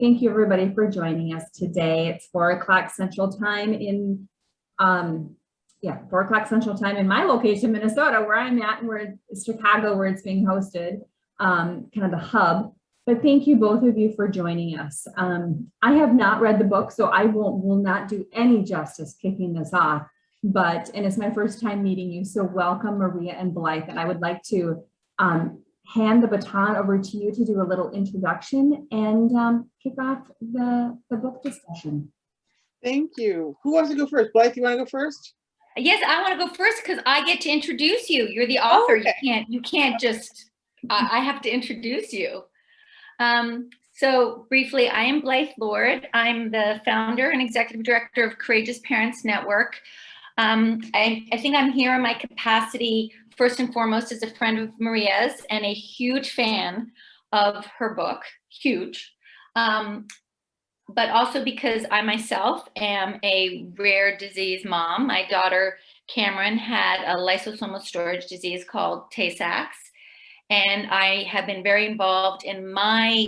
Thank you everybody for joining us today. It's 4 o'clock Central Time in, 4 o'clock Central Time in my location, Minnesota, where I'm at, and we're Chicago, where it's being hosted, kind of the hub. But thank you both of you for joining us. I have not read the book, so I will not do any justice kicking this off. And it's my first time meeting you, so welcome Maria and Blythe. And I would like to hand the baton over to you to do a little introduction and kick off the book discussion. Thank you. Who wants to go first? Blythe, you want to go first? Yes, I want to go first because I get to introduce you. You're the author. Oh, okay. You can't just, I have to introduce you. So briefly, I am Blythe Lord. I'm the founder and executive director of Courageous Parents Network. I think I'm here in my capacity, first and foremost, as a friend of Maria's and a huge fan of her book, huge. But also because I myself am a rare disease mom. My daughter, Cameron, had a lysosomal storage disease called Tay-Sachs. And I have been very involved in my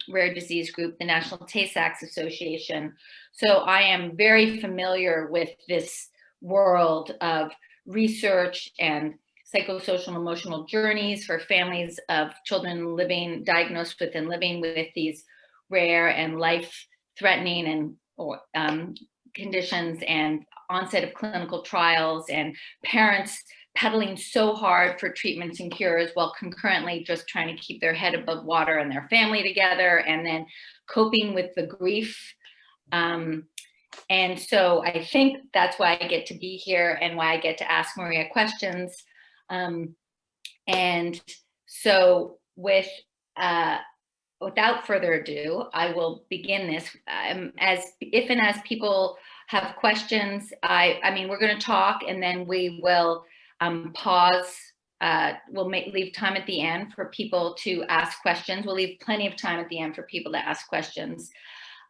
rare disease group, the National Tay-Sachs Association. So I am very familiar with this world of research and psychosocial and emotional journeys for families of children diagnosed with and living with these rare and life-threatening and conditions, and onset of clinical trials, and parents pedaling so hard for treatments and cures while concurrently just trying to keep their head above water and their family together, and then coping with the grief. And so I think that's why I get to be here and why I get to ask Maria questions. And so without further ado, I will begin this. As people have questions, I mean, we're going to talk and then we will pause. We'll leave time at the end for people to ask questions. We'll leave plenty of time at the end for people to ask questions.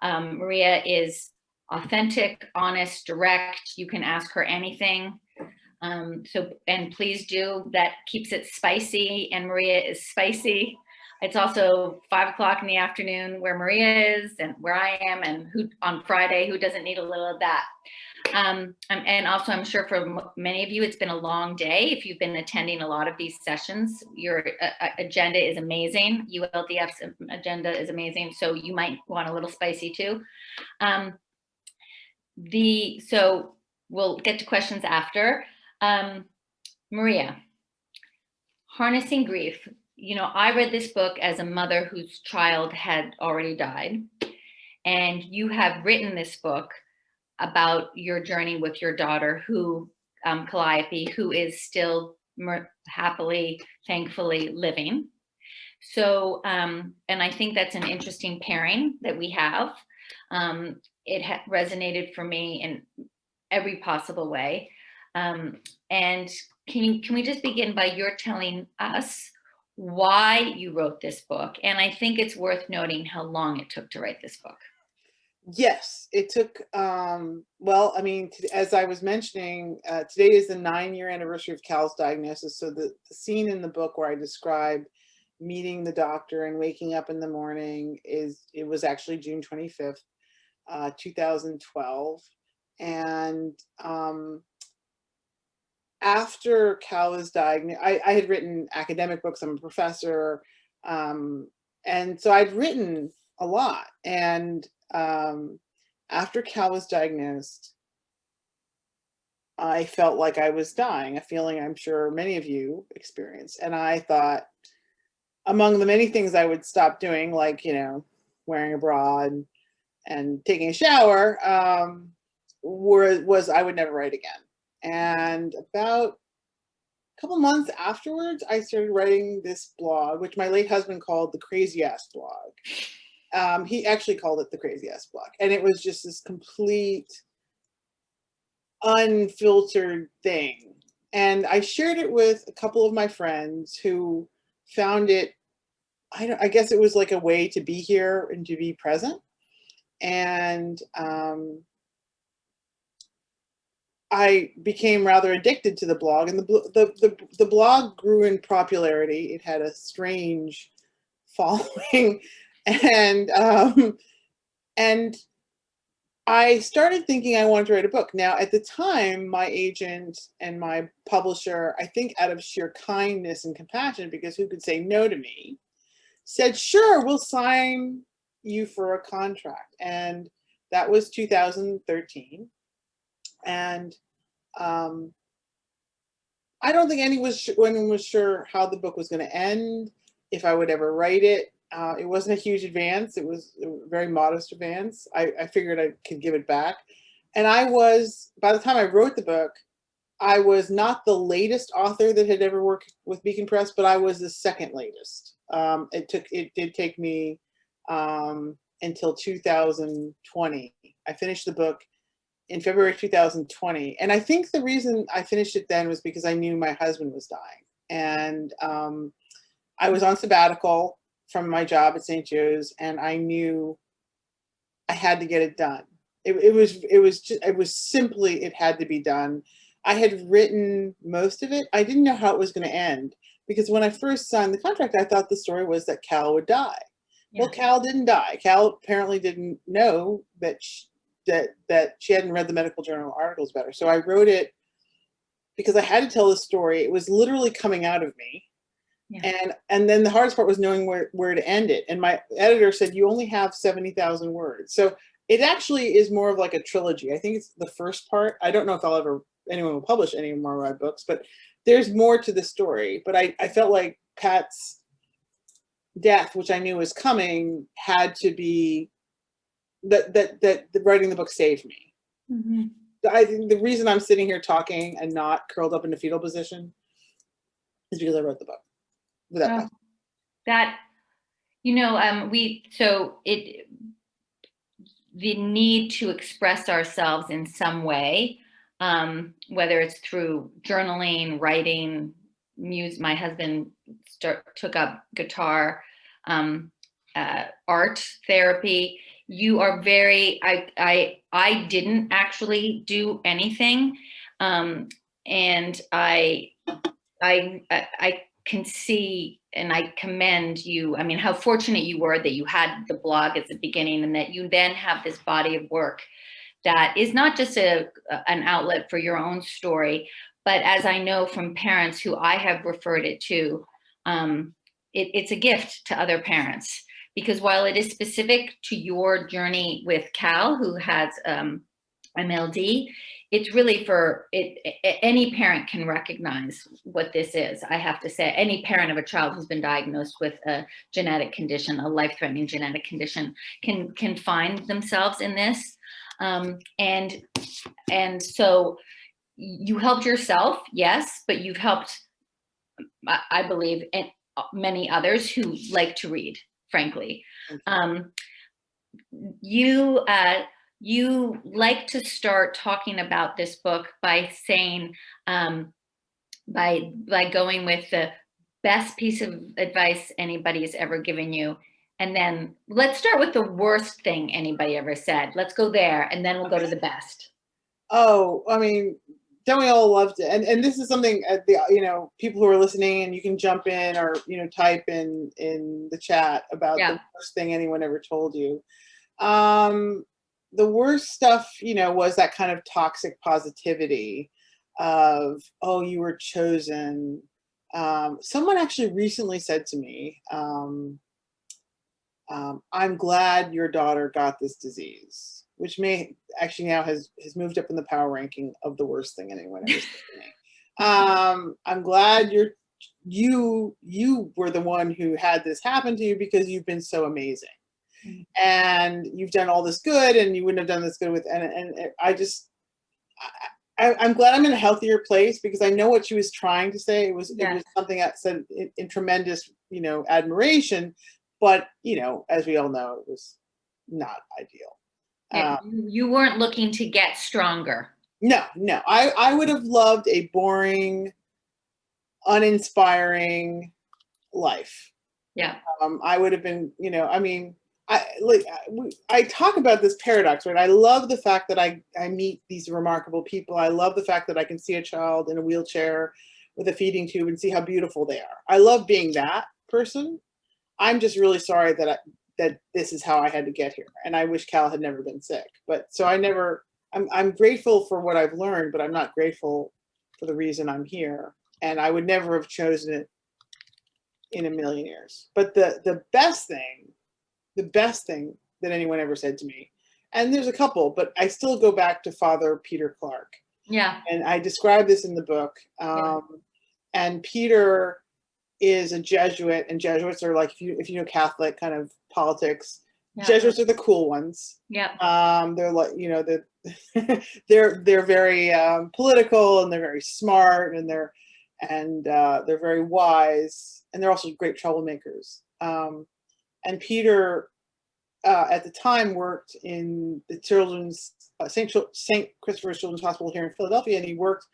Maria is authentic, honest, direct. You can ask her anything. And please do. That keeps it spicy, and Maria is spicy. It's also 5 o'clock in the afternoon where Maria is and where I am, and on Friday, who doesn't need a little of that? And also, I'm sure for many of you, it's been a long day. If you've been attending a lot of these sessions, your agenda is amazing. ULDF's agenda is amazing. So you might want a little spicy too. So we'll get to questions after. Maria, Harnessing Grief. You know, I read this book as a mother whose child had already died. And you have written this book about your journey with your daughter, Calliope, who is still happily, thankfully living. So, and I think that's an interesting pairing that we have. It resonated for me in every possible way. And can we just begin by your telling us why you wrote this book? And I think it's worth noting how long it took to write this book. Yes, it took, well, I mean, as I was mentioning, today is the 9-year anniversary of Cal's diagnosis. So the scene in the book where I describe meeting the doctor and waking up in the morning it was actually June 25th, 2012. And after Cal was diagnosed, I had written academic books. I'm a professor. And so I'd written a lot. And after Cal was diagnosed, I felt like I was dying, a feeling I'm sure many of you experienced. And I thought, among the many things I would stop doing, like, you know, wearing a bra and taking a shower, was I would never write again. And about a couple months afterwards, I started writing this blog, which my late husband called the Crazy Ass Blog. He actually called it the Crazy Ass Blog. And it was just this complete, unfiltered thing. And I shared it with a couple of my friends who found it, I guess it was like a way to be here and to be present. And I became rather addicted to the blog, and the blog grew in popularity. It had a strange following And, and I started thinking I wanted to write a book. Now, at the time, my agent and my publisher, I think out of sheer kindness and compassion, because who could say no to me, said, sure, we'll sign you for a contract. And that was 2013. And I don't think anyone was sure how the book was going to end, if I would ever write it. It wasn't a huge advance. It was a very modest advance. I figured I could give it back. And by the time I wrote the book, I was not the latest author that had ever worked with Beacon Press, but I was the second latest. It did take me until 2020. I finished the book in February 2020. And I think the reason I finished it then was because I knew my husband was dying. And I was on sabbatical from my job at St. Joe's, and I knew I had to get it done. It was simply, it had to be done. I had written most of it. I didn't know how it was going to end, because when I first signed the contract, I thought the story was that Cal would die. Yeah. Well, Cal didn't die. Cal apparently didn't know that she hadn't read the medical journal articles about her. So I wrote it because I had to tell the story. It was literally coming out of me. Yeah. And then the hardest part was knowing where to end it. And my editor said, you only have 70,000 words. So it actually is more of like a trilogy. I think it's the first part. I don't know if anyone will publish any more of my books, but there's more to the story. But I felt like Pat's death, which I knew was coming, had to be that writing the book saved me. Mm-hmm. I think the reason I'm sitting here talking and not curled up in a fetal position is because I wrote the book. The need to express ourselves in some way, whether it's through journaling, writing, music. My husband took up guitar, art therapy. You are very, I didn't actually do anything. And I can see, and I commend you. I mean, how fortunate you were that you had the blog at the beginning, and that you then have this body of work that is not just an outlet for your own story, but as I know from parents who I have referred it to, it's a gift to other parents, because while it is specific to your journey with Cal, who has MLD, it's really for any parent can recognize what this is. I have to say, any parent of a child who's been diagnosed with a genetic condition, a life-threatening genetic condition, can find themselves in this. And so you helped yourself, yes, but you've helped, I believe, many others who like to read, frankly. You like to start talking about this book by saying, by going with the best piece of advice anybody has ever given you. And then let's start with the worst thing anybody ever said. Let's go there, and then we'll go to the best. Oh, I mean, don't we all love to? And this is something people who are listening, and you can jump in or type in the chat about the worst thing anyone ever told you. The worst stuff, was that kind of toxic positivity of, oh, you were chosen. Someone actually recently said to me, I'm glad your daughter got this disease, which may actually now has moved up in the power ranking of the worst thing anyone ever said to me. I'm glad you were the one who had this happen to you, because you've been so amazing. And you've done all this good, and you wouldn't have done this good with, I'm glad I'm in a healthier place, because I know what she was trying to say. It was something that said in tremendous, admiration, but as we all know, it was not ideal. You weren't looking to get stronger. No, I would have loved a boring, uninspiring life. Yeah. I would have been, I talk about this paradox, right? I love the fact that I meet these remarkable people. I love the fact that I can see a child in a wheelchair with a feeding tube and see how beautiful they are. I love being that person. I'm just really sorry that that this is how I had to get here. And I wish Cal had never been sick. But so I'm grateful for what I've learned, but I'm not grateful for the reason I'm here. And I would never have chosen it in a million years. But the best thing that anyone ever said to me, and there's a couple, but I still go back to Father Peter Clark. Yeah. And I describe this in the book. And Peter is a Jesuit, and Jesuits are like, if you know Catholic kind of politics, Jesuits are the cool ones. Yeah. They're like, they're very political, and they're very smart, and they're very wise, and they're also great troublemakers. And Peter, at the time, worked in the children's St. Christopher's Children's Hospital here in Philadelphia, and he worked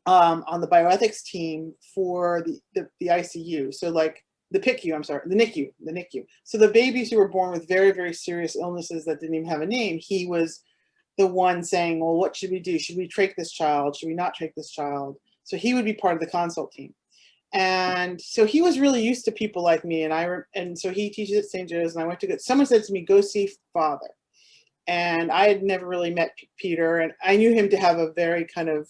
on the bioethics team for the ICU. So like the NICU. So the babies who were born with very, very serious illnesses that didn't even have a name, he was the one saying, well, what should we do? Should we trach this child? Should we not trach this child? So he would be part of the consult team. And so he was really used to people like me. And so he teaches at St. Joe's, and I went to someone said to me, go see Father. And I had never really met Peter, and I knew him to have a very kind of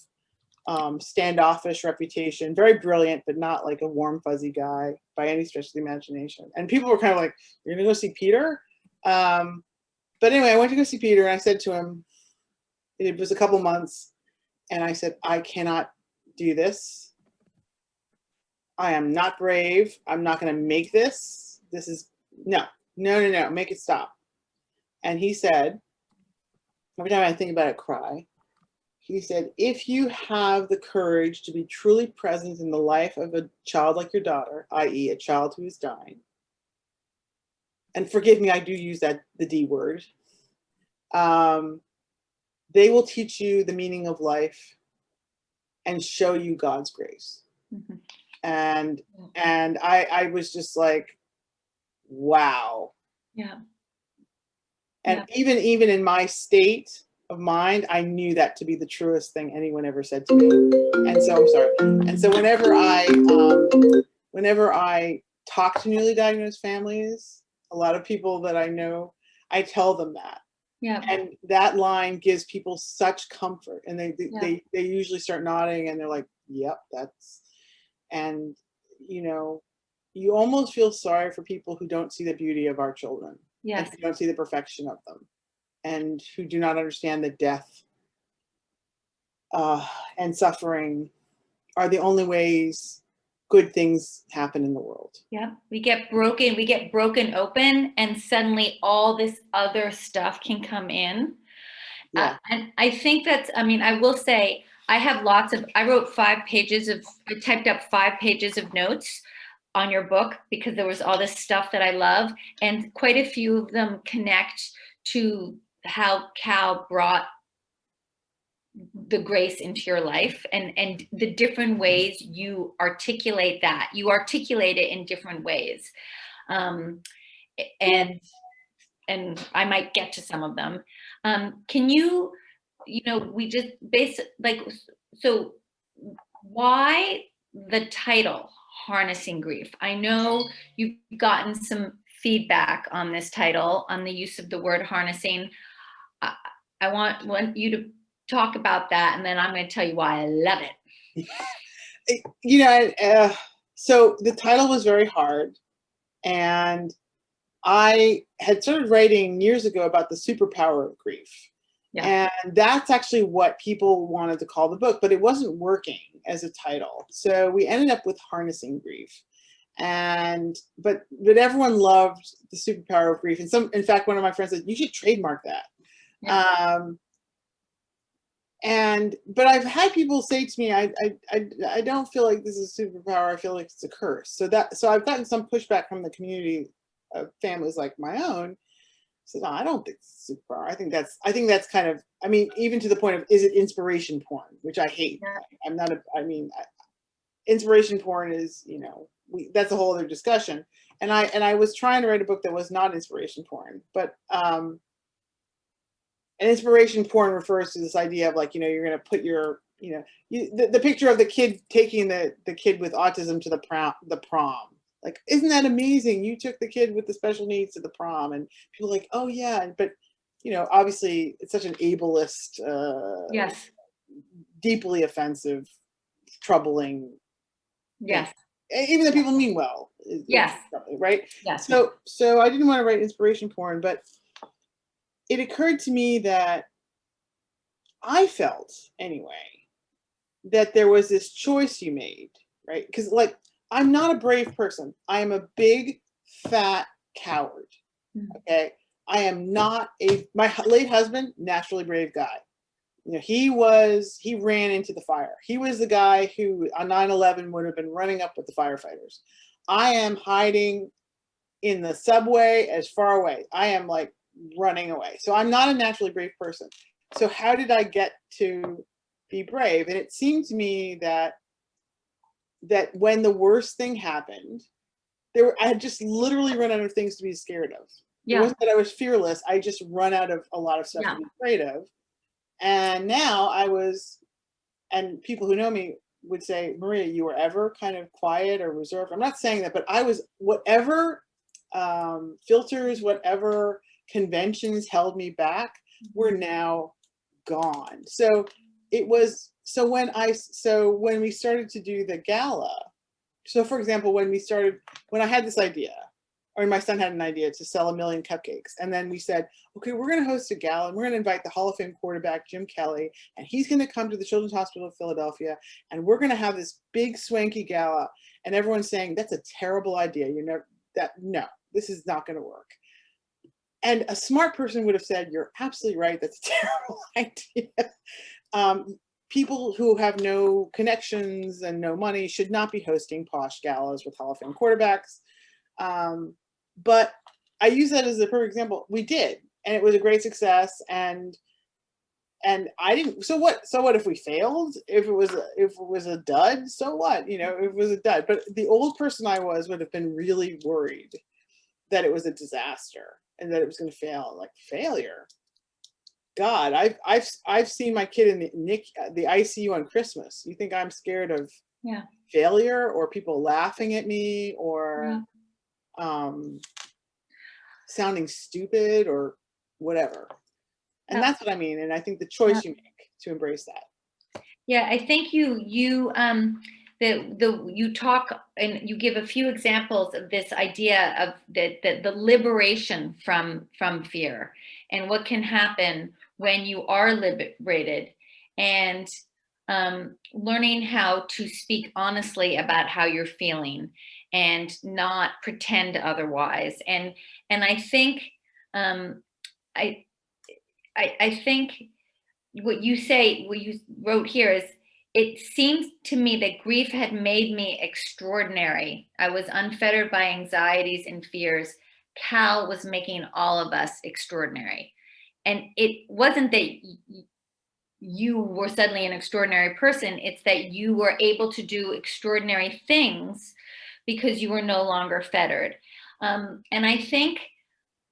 standoffish reputation, very brilliant, but not like a warm, fuzzy guy by any stretch of the imagination. And people were kind of like, you're gonna go see Peter? But anyway, I went to go see Peter, and I said to him, it was a couple months, and I said, I cannot do this. I am not brave. I'm not gonna make this. This is, no, make it stop. And he said, every time I think about it, cry. He said, if you have the courage to be truly present in the life of a child like your daughter, i.e. a child who is dying, and forgive me, I do use the D word, they will teach you the meaning of life and show you God's grace. Mm-hmm. And I was just like, wow. Yeah. And even in my state of mind, I knew that to be the truest thing anyone ever said to me. And so I'm sorry. And so whenever I talk to newly diagnosed families, a lot of people that I know, I tell them that. Yeah. And that line gives people such comfort, and they usually start nodding, and they're like, yep, that's, and you almost feel sorry for people who don't see the beauty of our children. Yes. And who don't see the perfection of them, and who do not understand that death and suffering are the only ways good things happen in the world. Yeah, we get broken open, and suddenly all this other stuff can come in. Yeah. And I think I will say, I typed up 5 pages of notes on your book, because there was all this stuff that I love, and quite a few of them connect to how Cal brought the grace into your life, and the different ways you articulate that. You articulate it in different ways. And I might get to some of them. Can you, we just so why the title, Harnessing Grief? I know you've gotten some feedback on this title, on the use of the word harnessing. I want you to talk about that, and then I'm going to tell you why I love it. So the title was very hard, and I had started writing years ago about the superpower of grief. Yeah. And that's actually what people wanted to call the book, but it wasn't working as a title. So we ended up with Harnessing Grief. But everyone loved the superpower of grief. And in fact, one of my friends said, you should trademark that. Yeah. But I've had people say to me, I don't feel like this is a superpower. I feel like it's a curse. So I've gotten some pushback from the community of families like my own. So no, I don't think it's a superpower. I think that's kind of, even to the point of, is it inspiration porn, which I hate. Yeah. Inspiration porn is, that's a whole other discussion. And I was trying to write a book that was not inspiration porn, but and inspiration porn refers to this idea of like, you're going to put your, the picture of the kid taking the kid with autism to the prom. like, isn't that amazing? You took the kid with the special needs to the prom, and people are like, oh yeah, but you know, obviously it's such an ableist, Yes. deeply offensive, troubling thing. Yes. Even though people mean well, Yes. right? Yes. So I didn't want to write inspiration porn, but it occurred to me that I felt anyway that there was this choice you made, right? Because like, I'm not a brave person. I am a big fat coward. Okay. I am not my late husband, naturally brave guy. You know, he ran into the fire. He was the guy who on 9/11 would have been running up with the firefighters. I am hiding in the subway as far away. I am like running away. So I'm not a naturally brave person. So how did I get to be brave? And it seemed to me that when the worst thing happened, I had just literally run out of things to be scared of. It wasn't that I was fearless. I just run out of a lot of stuff to be afraid of. And now and people who know me would say, Maria, you were ever kind of quiet or reserved? I'm not saying that, but I was, whatever filters, whatever conventions held me back were now gone. So it was, so when we started to do the gala, so for example, when I had this idea, or my son had an idea to sell 1 million cupcakes. And then we said, okay, we're going to host a gala and we're going to invite the Hall of Fame quarterback, Jim Kelly, and he's going to come to the Children's Hospital of Philadelphia. And we're going to have this big swanky gala. And everyone's saying, that's a terrible idea. No, this is not going to work. And a smart person would have said, you're absolutely right. That's a terrible idea. People who have no connections and no money should not be hosting posh galas with Hall of Fame quarterbacks. But I use that as a perfect example. We did, and it was a great success. And I didn't. So what if we failed? If it was a dud, so what? You know, it was a dud. But the old person I was would have been really worried that it was a disaster and that it was going to fail. Like, failure. God, I've seen my kid in the ICU on Christmas. You think I'm scared of failure or people laughing at me or sounding stupid or whatever? And that's what I mean. And I think the choice you make to embrace that. Yeah, I think you talk and you give a few examples of this idea of the liberation from fear and what can happen when you are liberated, and learning how to speak honestly about how you're feeling and not pretend otherwise. And I think I think what you wrote here is, it seems to me that grief had made me extraordinary. I was unfettered by anxieties and fears. Cal was making all of us extraordinary. And it wasn't that you were suddenly an extraordinary person. It's that you were able to do extraordinary things because you were no longer fettered. And I think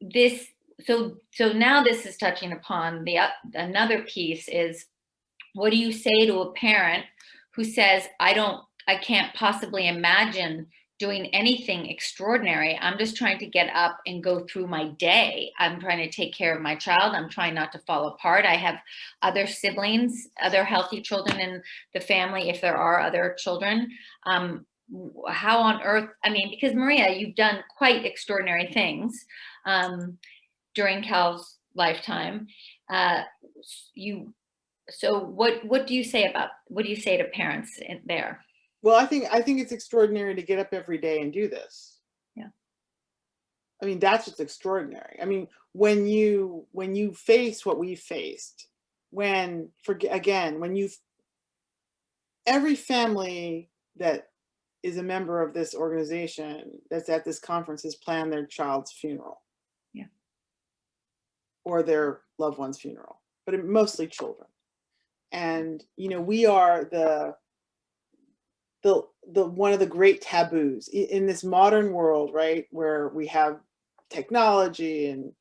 this, so now this is touching upon another piece is, what do you say to a parent who says, I can't possibly imagine doing anything extraordinary. I'm just trying to get up and go through my day. I'm trying to take care of my child. I'm trying not to fall apart. I have other siblings, other healthy children in the family, if there are other children. How on earth, I mean, because Maria, you've done quite extraordinary things during Cal's lifetime. So what do you say to parents there? Well, I think it's extraordinary to get up every day and do this. Yeah. I mean, that's what's extraordinary. I mean, when you face what we faced, every family that is a member of this organization that's at this conference has planned their child's funeral. Yeah. Or their loved one's funeral, but mostly children. And, you know, we are the one of the great taboos in this modern world, right? Where we have technology and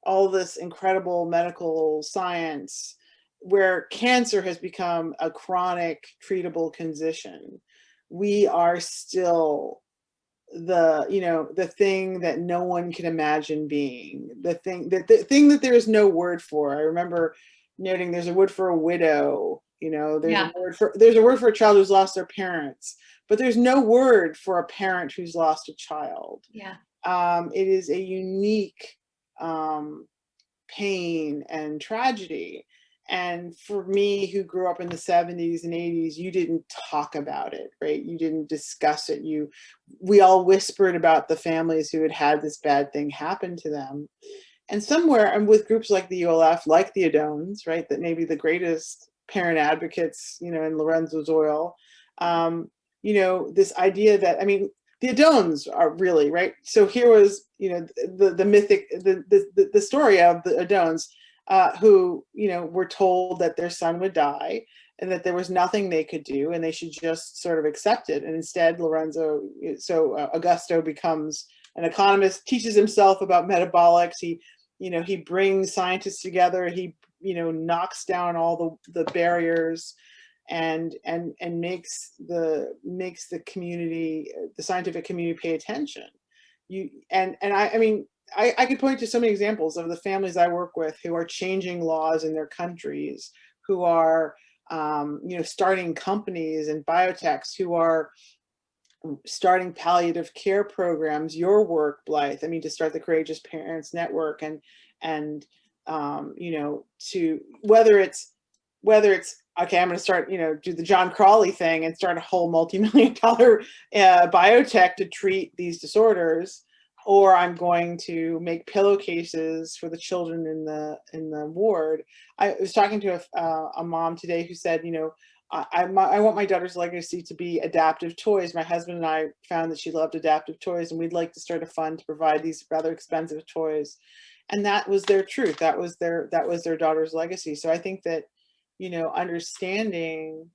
all this incredible medical science, where cancer has become a chronic treatable condition. We are still the thing that no one can imagine being, the thing that there is no word for. I remember noting there's a word for a widow, Yeah. there's a word for a child who's lost their parents, but there's no word for a parent who's lost a child. Yeah. It is a unique pain and tragedy. And for me, who grew up in the 70s and 80s, you didn't talk about it, right? You didn't discuss it. We all whispered about the families who had had this bad thing happen to them. And somewhere, and with groups like the ULF, like the Adones, right, that may be the greatest parent advocates, in Lorenzo's oil, this idea that, I mean, the Adones are really, right? So here was, the mythic, the story of the Adones, who, were told that their son would die and that there was nothing they could do and they should just sort of accept it. And instead, Augusto becomes an economist, teaches himself about metabolics. He brings scientists together. He, knocks down all the barriers and makes the community, the scientific community, pay attention. I could point to so many examples of the families I work with who are changing laws in their countries, who are, starting companies and biotechs, who are starting palliative care programs. Your work, Blythe, to start the Courageous Parents Network, and to whether it's okay, I'm going to start, do the John Crawley thing and start a whole multi-million-dollar biotech to treat these disorders, or I'm going to make pillowcases for the children in the ward. I was talking to a mom today who said, I want my daughter's legacy to be adaptive toys. My husband and I found that she loved adaptive toys, and we'd like to start a fund to provide these rather expensive toys. And that was their truth. That was their daughter's legacy. So I think that, understanding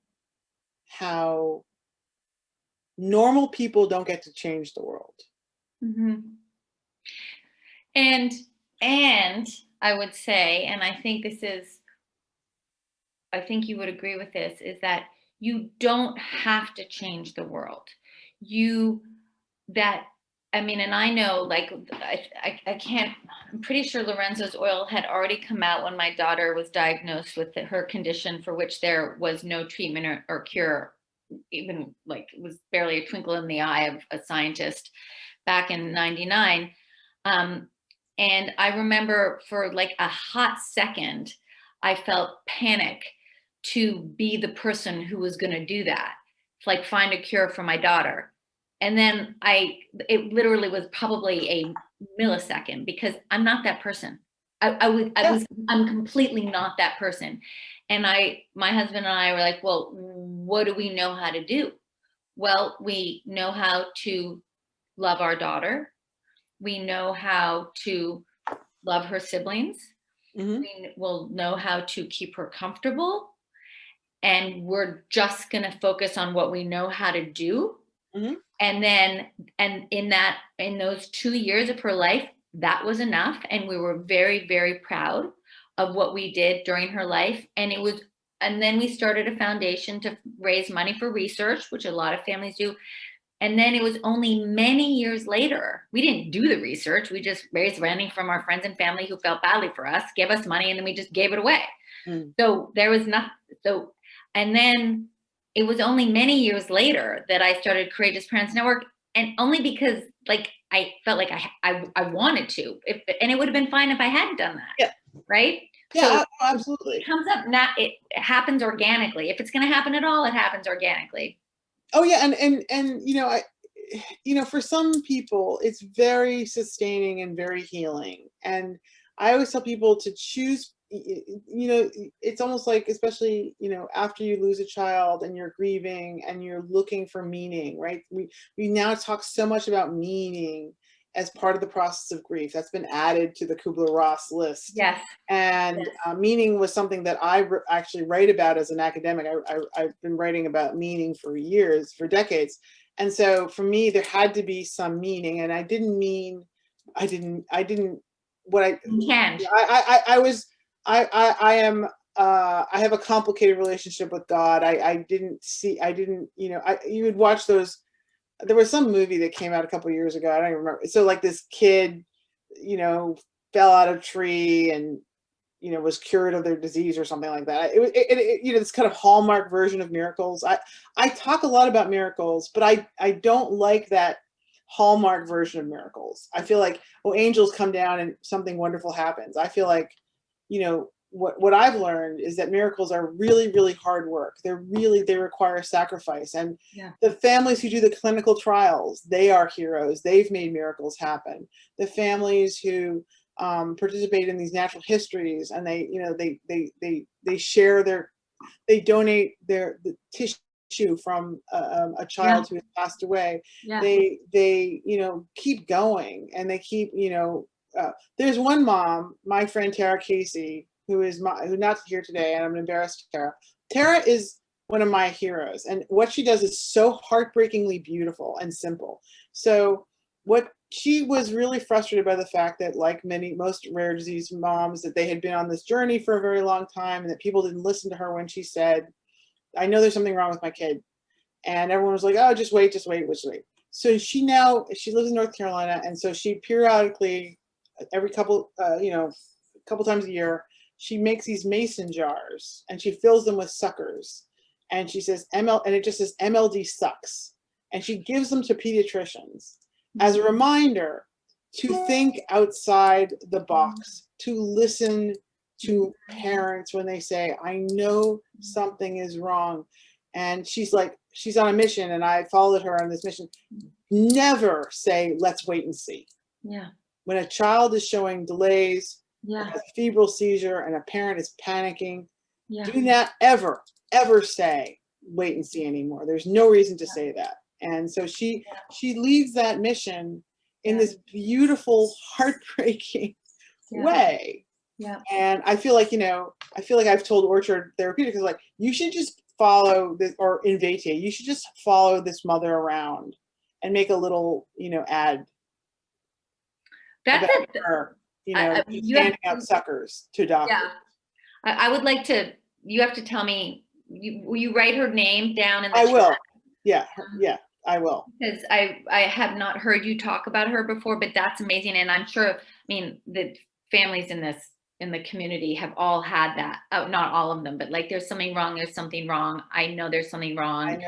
how normal people don't get to change the world. Mm-hmm. And I would say, and I think you would agree with this, is that you don't have to change the world. And I know, I can't, I'm pretty sure Lorenzo's oil had already come out when my daughter was diagnosed with her condition, for which there was no treatment or cure, even it was barely a twinkle in the eye of a scientist back in '99. And I remember for a hot second, I felt panic to be the person who was going to do that, find a cure for my daughter. And then it literally was probably a millisecond, because I'm not that person. I'm completely not that person. And my husband and I were like, well, what do we know how to do? Well, we know how to love our daughter. We know how to love her siblings. Mm-hmm. We will know how to keep her comfortable. And we're just going to focus on what we know how to do. Mm-hmm. And in those 2 years of her life, that was enough. And we were very, very proud of what we did during her life. And then we started a foundation to raise money for research, which a lot of families do. And then it was only many years later, we didn't do the research. We just raised money from our friends and family who felt badly for us, gave us money, and then we just gave it away. Mm. So there was nothing. And then it was only many years later that I started Courageous Parents Network, and only because I felt like I wanted to, and it would have been fine if I hadn't done that. Yeah. Right. Yeah, so absolutely. It comes up, it happens organically. If it's going to happen at all, it happens organically. Oh yeah, and for some people, it's very sustaining and very healing. And I always tell people to choose. It's almost like, especially after you lose a child and you're grieving and you're looking for meaning, right? We now talk so much about meaning as part of the process of grief. That's been added to the Kubler-Ross list. Yes. And yes. Meaning was something that I actually write about as an academic. I've been writing about meaning for years, for decades. And so for me, there had to be some meaning. And I have a complicated relationship with God. You would watch those there was some movie that came out a couple years ago. I don't even remember. So like this kid, you know, fell out of a tree and, you know, was cured of their disease or something like that. You know, this kind of Hallmark version of miracles. I talk a lot about miracles, but I don't like that Hallmark version of miracles. I feel like, oh, angels come down and something wonderful happens. I feel like, you know, what I've learned is that miracles are really, really hard work. They require sacrifice. And the families who do the clinical trials, they are heroes. They've made miracles happen. The families who participate in these natural histories, and they, you know, they share they donate the tissue from a child who has passed away. They, you know, keep going, and they keep, you know, there's one mom, my friend Tara Casey, who's not here today, and I'm embarrassed. Tara is one of my heroes, and what she does is so heartbreakingly beautiful and simple. So what she was really frustrated by the fact that, like most rare disease moms, that they had been on this journey for a very long time, and that people didn't listen to her when she said, I know there's something wrong with my kid. And everyone was like, oh, just wait. So she lives in North Carolina, and so she periodically, every couple times a year, she makes these mason jars, and she fills them with suckers, and she says and it just says MLD sucks, and she gives them to pediatricians as a reminder to think outside the box, to listen to parents when they say, I know something is wrong. And she's on a mission, and I followed her on this mission. Never say, let's wait and see. Yeah. When a child is showing delays, a febrile seizure, and a parent is panicking, do not ever say, wait and see anymore. There's no reason to say that. And so she leads that mission in this beautiful, heartbreaking way. Yeah. And I feel like, you know, I've told Orchard Therapeutics, like, you should just follow this, or Invate, you should just follow this mother around and make a little, you know, ad That's about her, you know, handing out suckers to doctors. Yeah. I would like to, you have to tell me, will you write her name down in the chat? I will. Yeah, I will. Because I have not heard you talk about her before, but that's amazing. And I'm sure, I mean, the families in the community have all had that. Oh, not all of them, but like, there's something wrong. I know there's something wrong.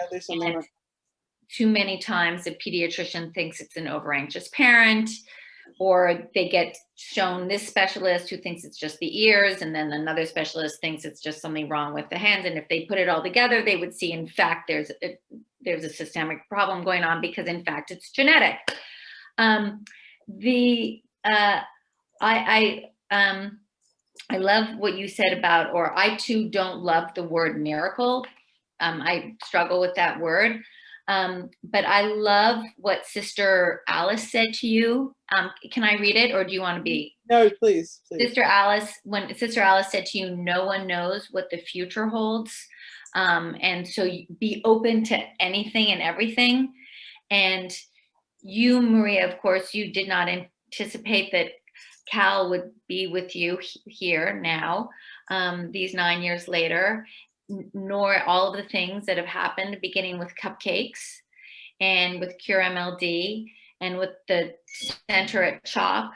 Too many times the pediatrician thinks it's an over anxious parent, or they get shown this specialist who thinks it's just the ears, and then another specialist thinks it's just something wrong with the hands. And if they put it all together, they would see, in fact, there's a systemic problem going on, because in fact it's genetic. I love what you said about, or I too don't love the word miracle. I struggle with that word. But I love what Sister Alice said to you. Can I read it, or do you want to be? No, please. Sister Alice, when Sister Alice said to you, no one knows what the future holds. And so be open to anything and everything. And you, Maria, of course, you did not anticipate that Cal would be with you here now, these 9 years later, nor all of the things that have happened, beginning with cupcakes and with Cure MLD and with the center at CHOP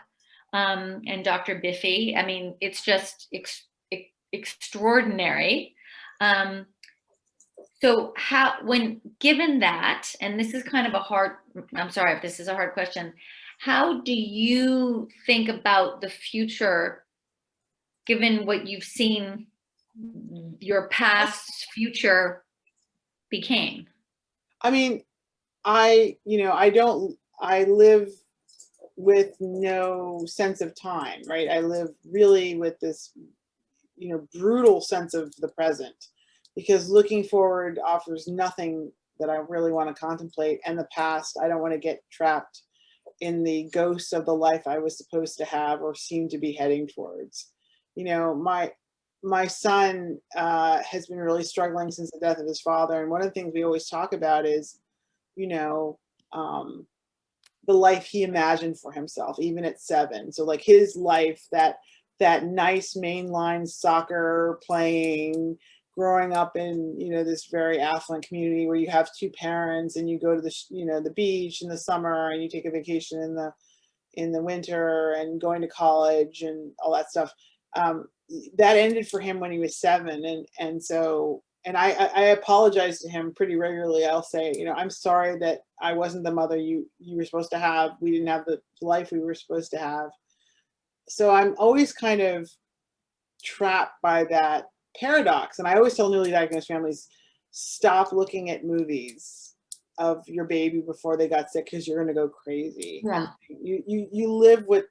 and Dr. Biffy. I mean, it's just extraordinary. So when given that, and this is kind of I'm sorry if this is a hard question, how do you think about the future, given what you've seen your past future became? I mean, I live with no sense of time, right? I live really with this, brutal sense of the present, because looking forward offers nothing that I really want to contemplate. And the past, I don't want to get trapped in the ghosts of the life I was supposed to have or seem to be heading towards. My son has been really struggling since the death of his father. And one of the things we always talk about is, the life he imagined for himself, even at 7. So like his life, that nice mainline soccer playing, growing up in, you know, this very affluent community where you have two parents and you go to the, you know, the beach in the summer and you take a vacation in the winter and going to college and all that stuff. That ended for him when he was 7. And so, and I apologize to him pretty regularly. I'll say, you know, I'm sorry that I wasn't the mother you were supposed to have. We didn't have the life we were supposed to have. So I'm always kind of trapped by that paradox. And I always tell newly diagnosed families, stop looking at movies of your baby before they got sick, because you're going to go crazy. Yeah. You live with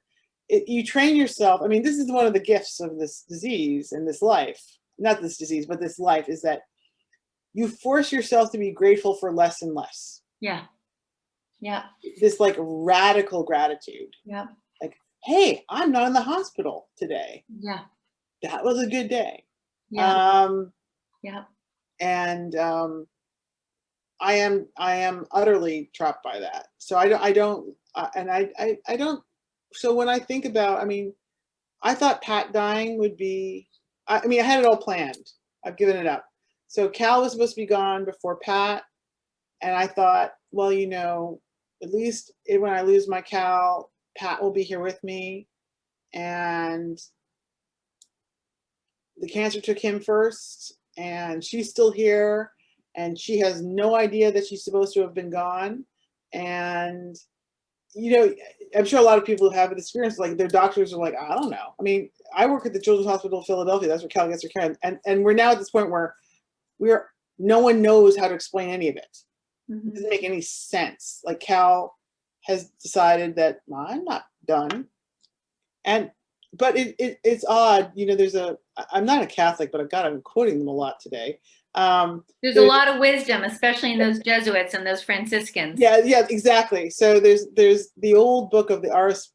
it, you train yourself. I mean, this is one of the gifts of this disease and this life, not this disease, but this life, is that you force yourself to be grateful for less and less. Yeah. Yeah. This like radical gratitude. Yeah. Like, hey, I'm not in the hospital today. Yeah. That was a good day. Yeah. Yeah. And I am utterly trapped by that. So I don't, so when I think about, I mean, I thought Pat dying would be, I mean, I had it all planned. I've given it up. So Cal was supposed to be gone before Pat. And I thought, well, you know, at least when I lose my Cal, Pat will be here with me. And the cancer took him first, and she's still here, and she has no idea that she's supposed to have been gone. And, you know, I'm sure a lot of people have an experience, like their doctors are like, I don't know. I mean, I work at the Children's Hospital of Philadelphia. That's where Cal gets her care. And we're now at this point where no one knows how to explain any of it. It doesn't make any sense. Like Cal has decided that, well, I'm not done. But it's odd, you know, I'm not a Catholic, but I'm quoting them a lot today. There's a lot of wisdom, especially in those Jesuits and those Franciscans. Yeah, exactly. So there's the old book of the Artis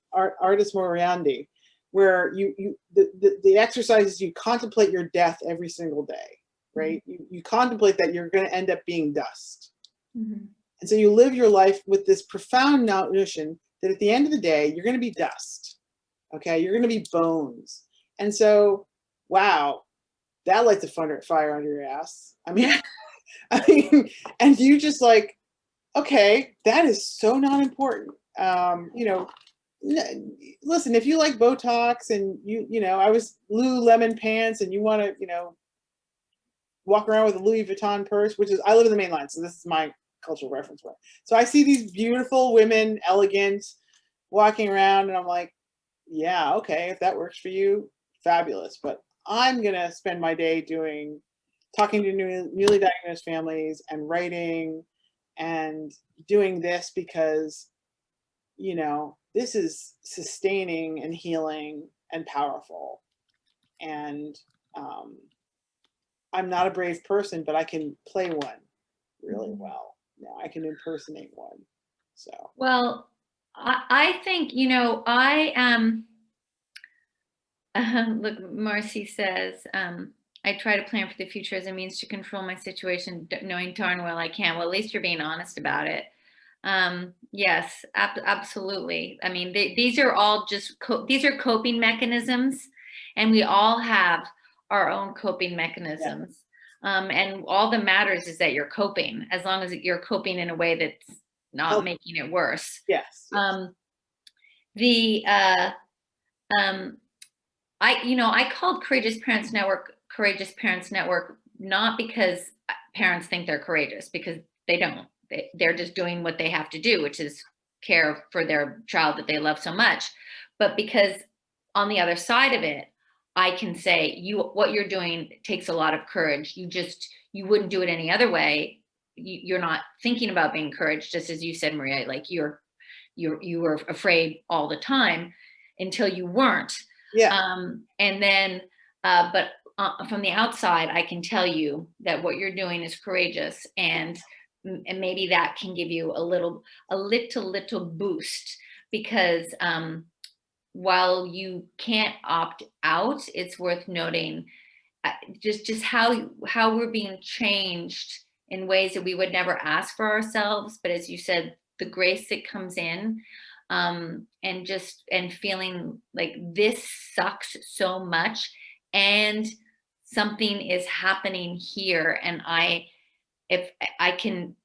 Moriendi, where the exercises, you contemplate your death every single day, right? You contemplate that you're going to end up being dust. And so you live your life with this profound notion that at the end of the day, you're going to be dust. Okay, you're going to be bones. And so, wow, that lights a fire under your ass. I mean, and you just like, okay, that is so not important. You know, listen, if you like Botox and you know, I was Lululemon pants and you want to, you know, walk around with a Louis Vuitton purse, which is, I live in the main line, so this is my cultural reference point. So I see these beautiful women, elegant, walking around, and I'm like, yeah, okay, if that works for you, fabulous. But I'm gonna spend my day talking to newly diagnosed families and writing and doing this because, you know, this is sustaining and healing and powerful. And I'm not a brave person, but I can play one really well. Now I can impersonate one. So well, I think, you know, look, Marcy says, I try to plan for the future as a means to control my situation, knowing darn well I can't. Well, at least you're being honest about it. Yes, absolutely. I mean, these are all just, these are coping mechanisms, and we all have our own coping mechanisms. And all that matters is that you're coping, as long as you're coping in a way that's not making it worse. Yes. I called Courageous Parents Network not because parents think they're courageous, because they don't. They're just doing what they have to do, which is care for their child that they love so much. But because on the other side of it, I can say, what you're doing takes a lot of courage. You wouldn't do it any other way. You're not thinking about being courage, just as you said, Maria, like you were afraid all the time until you weren't. Yeah. And then, but from the outside, I can tell you that what you're doing is courageous, and maybe that can give you a little boost, because while you can't opt out, it's worth noting just how we're being changed in ways that we would never ask for ourselves. But as you said, the grace that comes in, and feeling like this sucks so much, and something is happening here, and if I can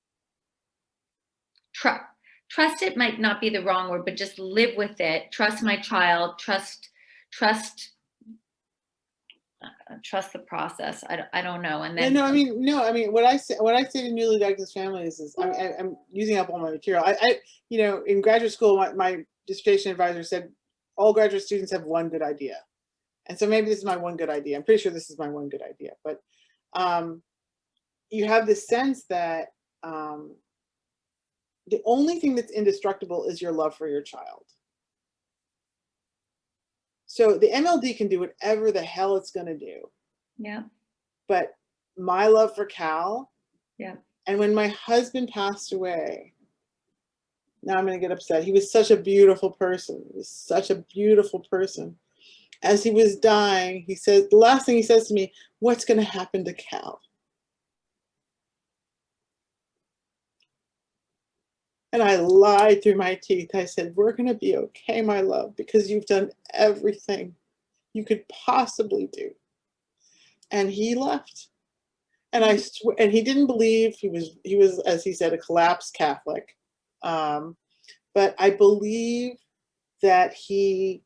trust it might not be the wrong word, but just live with it. Trust my child, trust the process. I don't know. And then what I say to newly diagnosed families is, I'm using up all my material. In graduate school, my dissertation advisor said all graduate students have one good idea. And so maybe this is my one good idea. I'm pretty sure this is my one good idea, but you have this sense that the only thing that's indestructible is your love for your child. So the MLD can do whatever the hell it's going to do. Yeah. But my love for Cal. Yeah. And when my husband passed away, now I'm going to get upset. He was such a beautiful person. He was such a beautiful person. As he was dying, he said, the last thing he says to me, what's going to happen to Cal? And I lied through my teeth. I said, we're going to be okay, my love, because you've done everything you could possibly do. And he left. And I swear, and he didn't believe. He was, as he said, a collapsed Catholic. But I believe that he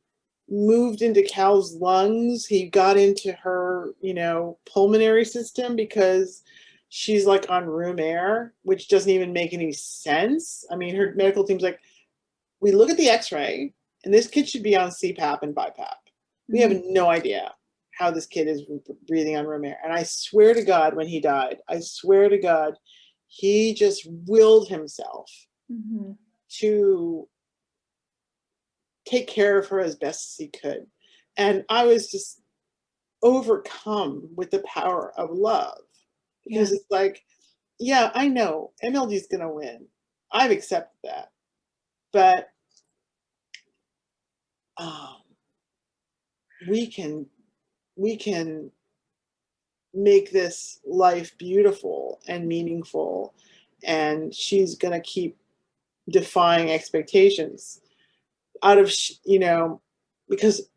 moved into Cal's lungs. He got into her, pulmonary system, because she's like on room air, which doesn't even make any sense. I mean, her medical team's like, we look at the x-ray and this kid should be on CPAP and BiPAP. We have no idea how this kid is breathing on room air. And I swear to God, when he died, I swear to God, he just willed himself to take care of her as best as he could. And I was just overcome with the power of love, because it's like, yeah, I know MLD is going to win. I've accepted that. But we can make this life beautiful and meaningful, and she's going to keep defying expectations out of, because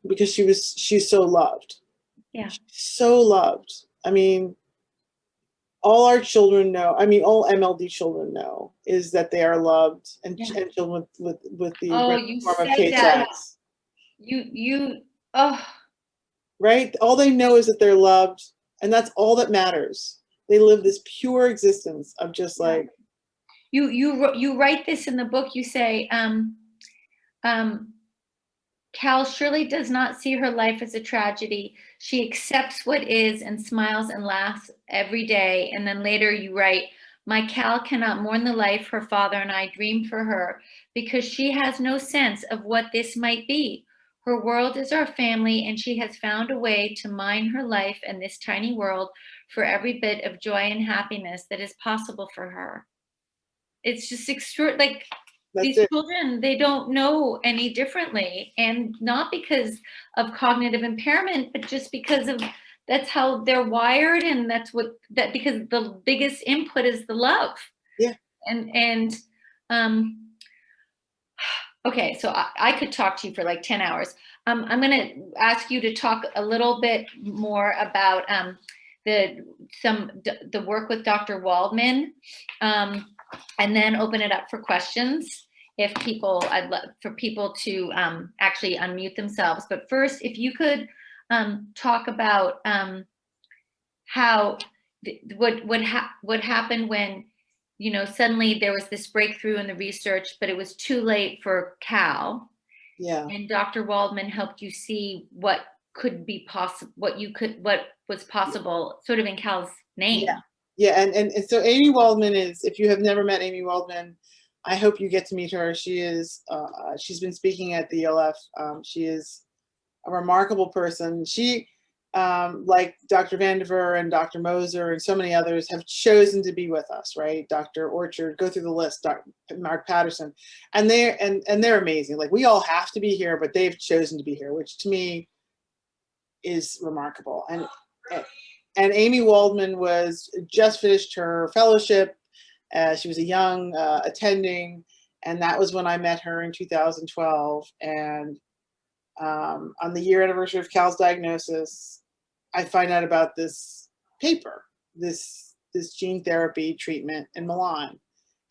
she's so loved. Yeah. She's so loved. I mean, all our children know, all MLD children know, is that they are loved, and children with the form of Tay-Sachs. Right? All they know is that they're loved, and that's all that matters. They live this pure existence of just like. You write this in the book. You say, Cal surely does not see her life as a tragedy. She accepts what is and smiles and laughs every day. And then later you write, my Cal cannot mourn the life her father and I dreamed for her, because she has no sense of what this might be. Her world is our family, and she has found a way to mine her life and this tiny world for every bit of joy and happiness that is possible for her. It's just extraordinary. Like, these children, they don't know any differently, and not because of cognitive impairment, but just because of that's how they're wired, and because the biggest input is the love. Yeah. And okay, so I could talk to you for like 10 hours. I'm going to ask you to talk a little bit more about the work with Dr. Waldman, and then open it up for questions. If people, I'd love for people to actually unmute themselves. But first, if you could talk about how what happened when, suddenly there was this breakthrough in the research, but it was too late for Cal. Yeah. And Dr. Waldman helped you see what could be possible, what was possible, sort of in Cal's name. Yeah. Yeah. And so Amy Waldman is, if you have never met Amy Waldman, I hope you get to meet her. She is, she's been speaking at the ULF. She is a remarkable person. She, like Dr. Vandiver and Dr. Moser and so many others, have chosen to be with us, right? Dr. Orchard, go through the list, Dr. Mark Patterson, and they're amazing. Like, we all have to be here, but they've chosen to be here, which to me is remarkable. And Amy Waldman was just finished her fellowship. She was a young attending, and that was when I met her in 2012. And on the year anniversary of Cal's diagnosis, I find out about this paper, this gene therapy treatment in Milan.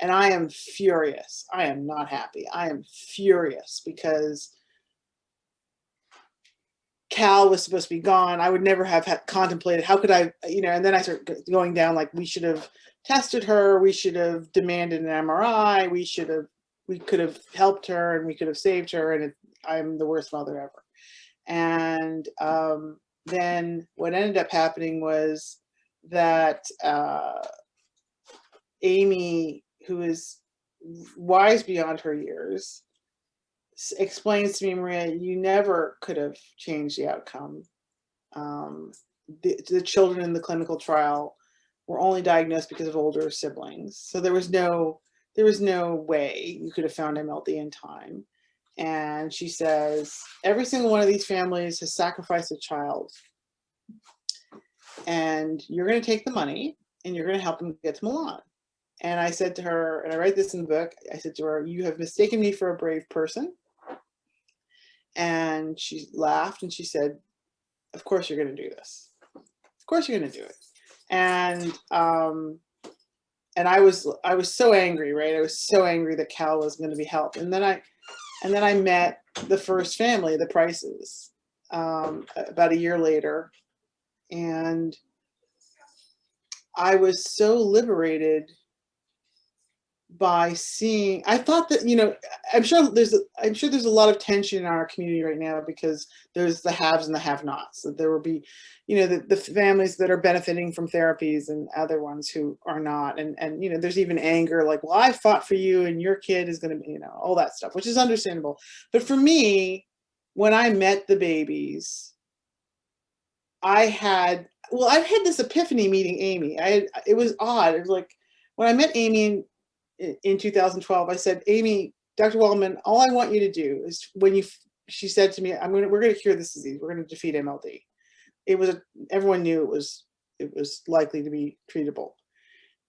And I am furious. I am not happy. I am furious because Cal was supposed to be gone. I would never have contemplated, how could I, and then I start going down, like, we should have tested her. We should have demanded an MRI. We could have helped her and we could have saved her. And I'm the worst mother ever. And then what ended up happening was that Amy, who is wise beyond her years, explains to me, Maria, you never could have changed the outcome. The children in the clinical trial were only diagnosed because of older siblings. So there was no way you could have found MLD in time. And she says, every single one of these families has sacrificed a child. And you're going to take the money and you're going to help them get to Milan. And I said to her, and I write this in the book, I said to her, you have mistaken me for a brave person. And she laughed and she said, of course you're going to do this. Of course you're going to do it. And I was so angry, right? I was so angry that Cal was going to be helped. And then I met the first family, the Prices, about a year later. And I was so liberated by seeing, I thought that, I'm sure there's a lot of tension in our community right now because there's the haves and the have-nots. That there will be, the families that are benefiting from therapies and other ones who are not. And there's even anger, like, well, I fought for you and your kid is going to be, all that stuff, which is understandable. But for me, when I met the babies, I've had this epiphany meeting Amy. It was odd. It was like, when I met Amy in 2012, I said, Amy, Dr. Wellman, all I want you to do is she said to me, we're going to cure this disease. We're going to defeat MLD. Everyone knew it was likely to be treatable.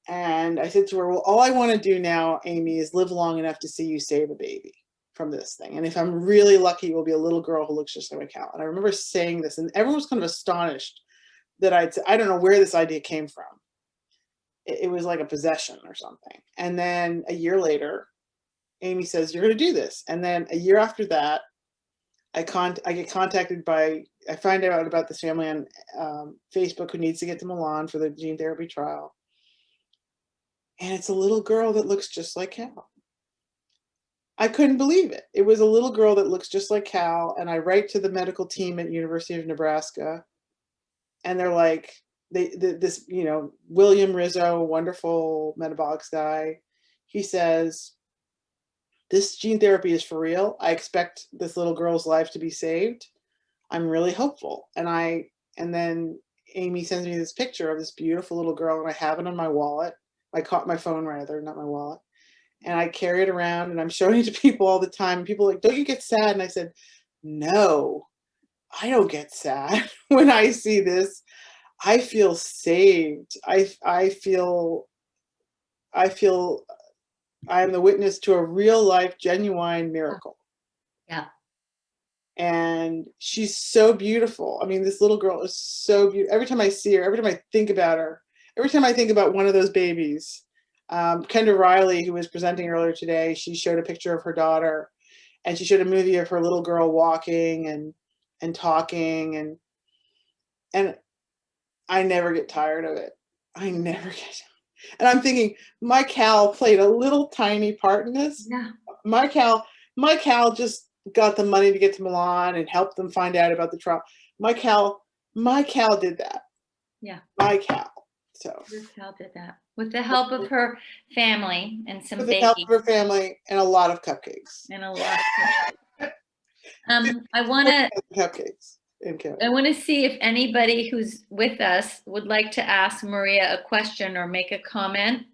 And I said to her, well, all I want to do now, Amy, is live long enough to see you save a baby from this thing. And if I'm really lucky, it will be a little girl who looks just like Cal. And I remember saying this, and everyone was kind of astonished that I don't know where this idea came from. It was like a possession or something. And then a year later, Amy says, you're going to do this. And then a year after that, I get contacted I find out about this family on Facebook who needs to get to Milan for the gene therapy trial. And it's a little girl that looks just like Cal. I couldn't believe it. It was a little girl that looks just like Cal. And I write to the medical team at University of Nebraska. And they're like, William Rizzo, wonderful metabolics guy, he says, this gene therapy is for real. I expect this little girl's life to be saved. I'm really hopeful. And then Amy sends me this picture of this beautiful little girl, and I have it on my wallet. My phone rather, not my wallet. And I carry it around and I'm showing it to people all the time. And people are like, don't you get sad? And I said, no, I don't get sad when I see this. I feel saved. I feel I am the witness to a real life, genuine miracle. Yeah. And she's so beautiful. I mean, this little girl is so beautiful. Every time I see her, every time I think about her, every time I think about one of those babies, Kendra Riley, who was presenting earlier today, she showed a picture of her daughter, and she showed a movie of her little girl walking and talking, and I never get tired of it. I never get. And I'm thinking, my Cal played a little tiny part in this. Yeah. My Cal just got the money to get to Milan and helped them find out about the trial. My Cal did that. Yeah. My Cal. So. Your Cal did that with the help of her family and some with the baking. help of her family and a lot of cupcakes. And a lot of cupcakes. I want to. Cupcakes. I want to see if anybody who's with us would like to ask Maria a question or make a comment.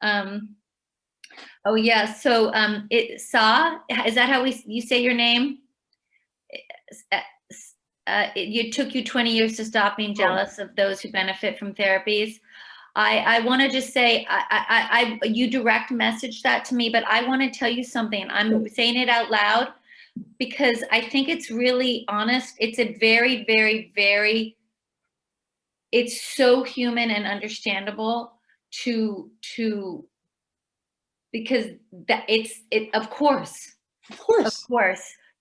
Oh yeah, so is that how you say your name? It took you 20 years to stop being jealous of those who benefit from therapies. I want to just say, you direct message that to me, but I want to tell you something. I'm saying it out loud because I think it's really honest. It's a very, very, very it's so human and understandable to because that of course,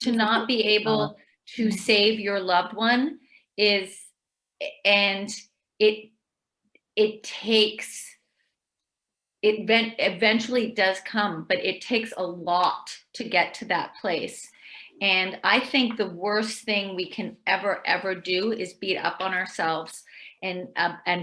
to not be able to save your loved one is, and it takes, it eventually does come, but it takes a lot to get to that place. And I think the worst thing we can ever do is beat up on ourselves and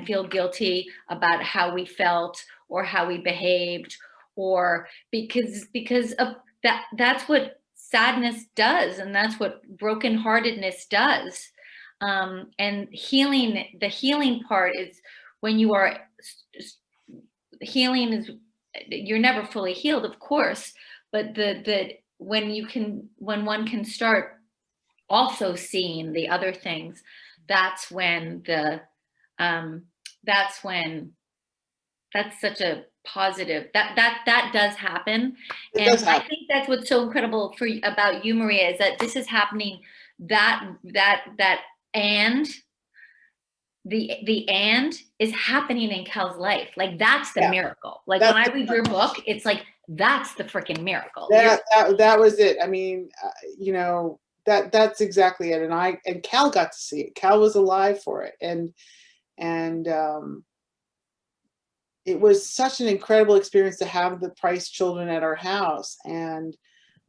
feel guilty about how we felt or how we behaved, or because of that. That's what sadness does, and that's what brokenheartedness does. And healing, the healing part is when you are healing is, you're never fully healed, of course, but when one can start also seeing the other things, that's when that's such a positive, that does happen. And I think that's what's so incredible about you, Maria, is that this is happening, and the and is happening in Cal's life. Like, that's the miracle. Like, when I read your book, it's like, that's the freaking miracle. That was it. I mean, you know, that's exactly it. And Cal got to see it. Cal was alive for it. And it was such an incredible experience to have the Price children at our house. And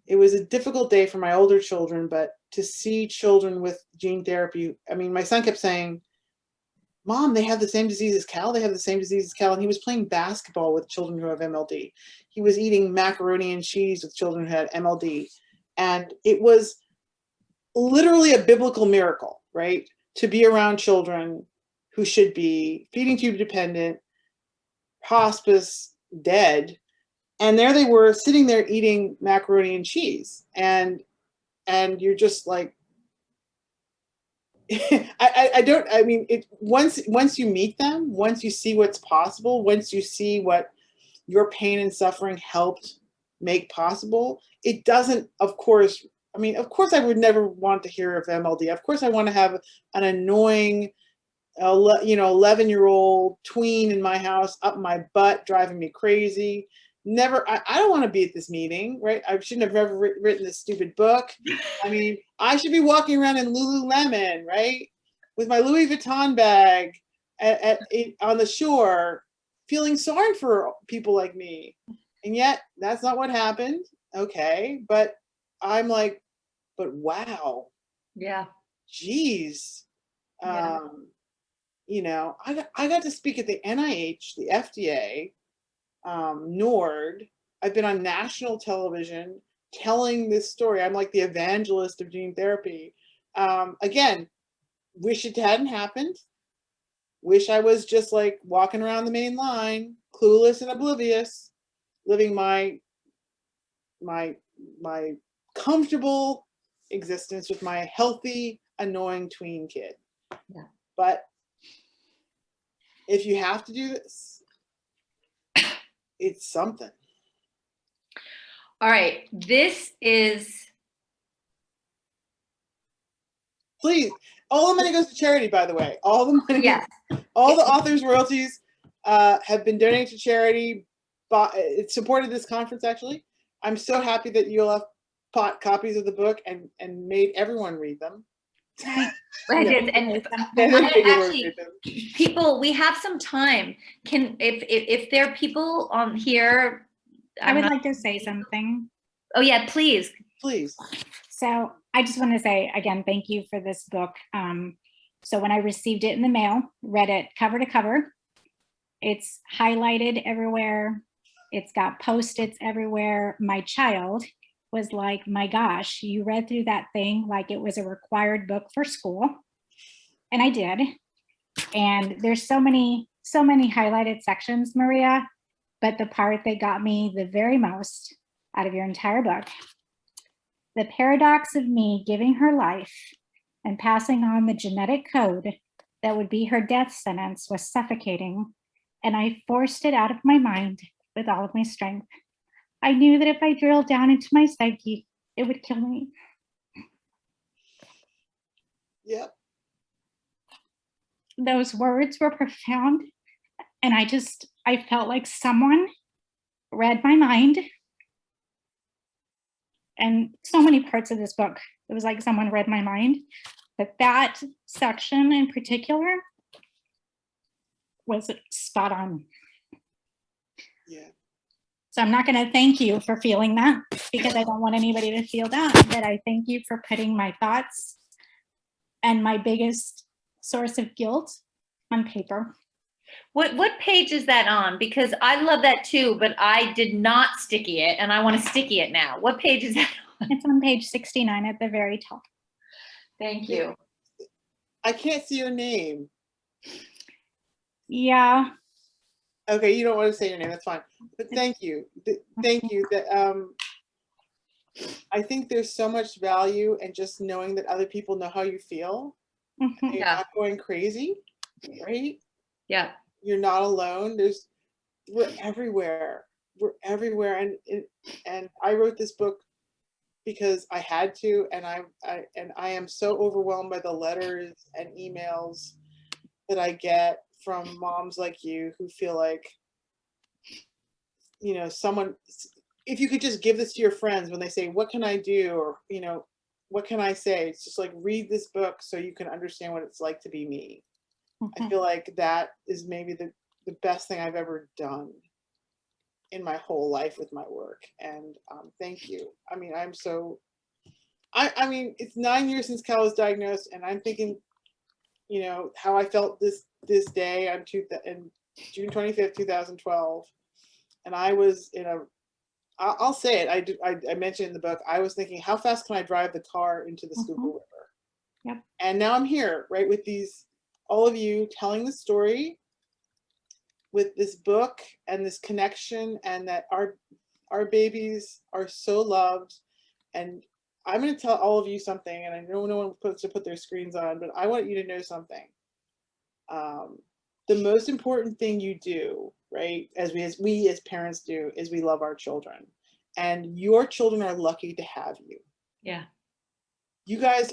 it was a difficult day for my older children, but to see children with gene therapy, I mean, my son kept saying, Mom, they have the same disease as Cal. They have the same disease as Cal. And he was playing basketball with children who have MLD. He was eating macaroni and cheese with children who had MLD. And it was literally a biblical miracle, right? To be around children who should be feeding tube dependent, hospice, dead. And there they were sitting there eating macaroni and cheese. And you're just like, I mean, once you meet them, once you see what's possible, once you see what your pain and suffering helped make possible, it doesn't, of course, I mean, of course I would never want to hear of MLD. Of course I want to have an annoying, 11-year-old tween in my house up my butt, driving me crazy. Never, I don't want to be at this meeting, right? I shouldn't have ever written this stupid book. I mean, I should be walking around in Lululemon, right? With my Louis Vuitton bag on the shore, feeling sorry for people like me. And yet that's not what happened. Okay. But I'm like, but wow. Yeah. Geez. Yeah. You know, I got to speak at the NIH, the FDA, NORD. I've been on national television telling this story. I'm like the evangelist of gene therapy. Again, wish it hadn't happened. Wish I was just like walking around the main line, clueless and oblivious, living my comfortable existence with my healthy, annoying tween kid. Yeah. But if you have to do this, it's something. All right. This is. Please, all the money goes to charity, by the way. All the money, Yes. all the authors' royalties have been donated to charity. It supported this conference, actually. I'm so happy that ULF bought copies of the book and made everyone read them. And actually, people, we have some time. If there are people on here, I would like to say something. Oh yeah, please. Please. So I just want to say again, thank you for this book. So when I received it in the mail, read it cover to cover. It's highlighted everywhere. It's got Post-its everywhere. My child was like, my gosh, you read through that thing like it was a required book for school. And I did. And there's so many highlighted sections, Maria, but the part that got me the very most out of your entire book, the paradox of me giving her life and passing on the genetic code that would be her death sentence was suffocating, and I forced it out of my mind with all of my strength. I knew that if I drilled down into my psyche, it would kill me. Yep. those words were profound. And I felt like someone read my mind. And so many parts of this book, it was like someone read my mind. But that section in particular was spot on. Yeah. So I'm not going to thank you for feeling that, because I don't want anybody to feel that, but I thank you for putting my thoughts and my biggest source of guilt on paper. What page is that on? Because I love that too, but I did not sticky it and I want to sticky it now. What page is that on? It's on page 69 at the very top. Thank you. I can't see your name. Yeah. Okay, you don't want to say your name, that's fine. But thank you. Thank you. That I think there's so much value in just knowing that other people know how you feel. Mhm. You're Yeah. not going crazy, right? Yeah. You're not alone. We're everywhere. We're everywhere. And I wrote this book because I had to, and I am so overwhelmed by the letters and emails that I get from moms like you who feel like, you know, someone, if you could just give this to your friends when they say, what can I do? Or, you know, what can I say? It's just like, read this book so you can understand what it's like to be me. I feel like that is maybe the best thing I've ever done in my whole life with my work. And thank you. I mean, I mean, it's 9 years since Cal was diagnosed, and I'm thinking, you know, how I felt this day on June 25th, 2012. And I was I'll say it, I mentioned in the book, I was thinking, how fast can I drive the car into the Schuylkill River? Yep. And now I'm here, right, with all of you telling the story with this book and this connection, and that our babies are so loved. And I'm going to tell all of you something, and I know no one wants to put their screens on, but I want you to know something. The most important thing you do, right, as we as parents do, is we love our children, and your children are lucky to have you. Yeah. You guys